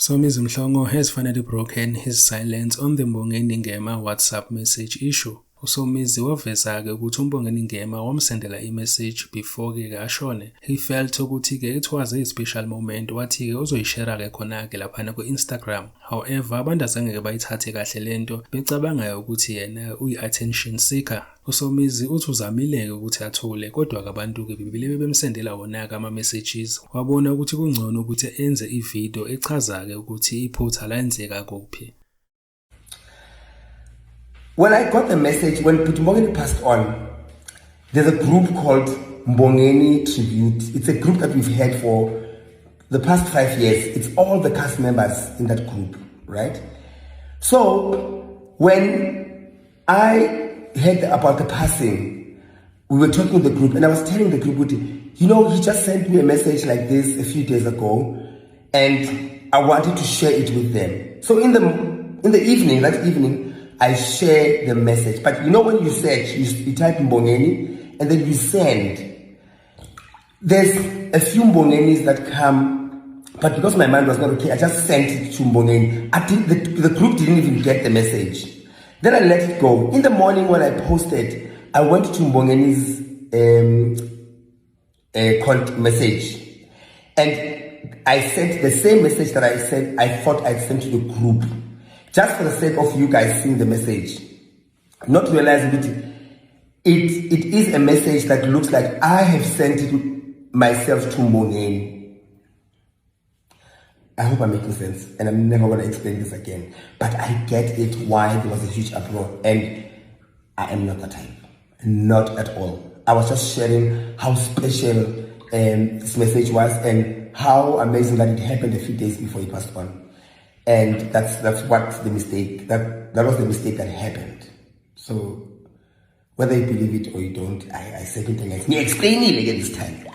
Somizi Mhlongo has finally broken his silence on the Mbongeni Ngema WhatsApp message issue. USomizi waveza-ke ukuthi uMbongeni Ngema wamsendela i-message before-ke ashone. He felt ukuthi-ke it was a special moment, wathi-ke uzoyishare-ke khona-ke laphana ku-Instagram. However, abantu azange-ke bayithathe kahle lento, becabanga ukuthi yena uyi-attention seeker. USomizi uthi uzamile-ke ukuthi athole, kodwa-ke abantu-ke bebile bemsendela wona-ke ama-messages. Wabona ukuthi kungcono ukuthi enze i-video echaza-ke ukuthi iphutha lenzeka kuphi. When I got the message, when Mbongeni passed on, there's a group called Mbongeni Tribute. It's a group that we've had for the past 5 years. It's all the cast members in that group, right? So when I heard about the passing, we were talking with the group and I was telling the group, you know, he just sent me a message like this a few days ago and I wanted to share it with them. So in the evening, that evening, I share the message. But you know, when you search, you type Mbongeni and then you send. There's a few Mbongenis that come, but because my mind was not okay, I just sent it to Mbongeni. The group didn't even get the message. Then I let it go. In the morning when I posted, I went to Mbongeni's message. And I sent the same message that I thought I'd sent to the group. Just for the sake of you guys seeing the message, not realizing it is a message that looks like I have sent it myself to Mbongeni. I hope I'm making sense, and I'm never going to explain this again. But I get it why there was a huge uproar, and I am not that type, not at all. I was just sharing how special this message was and how amazing that it happened a few days before he passed on. And that's what the mistake, that was the mistake that happened. So whether you believe it or you don't, I second thing, me explain it again this time.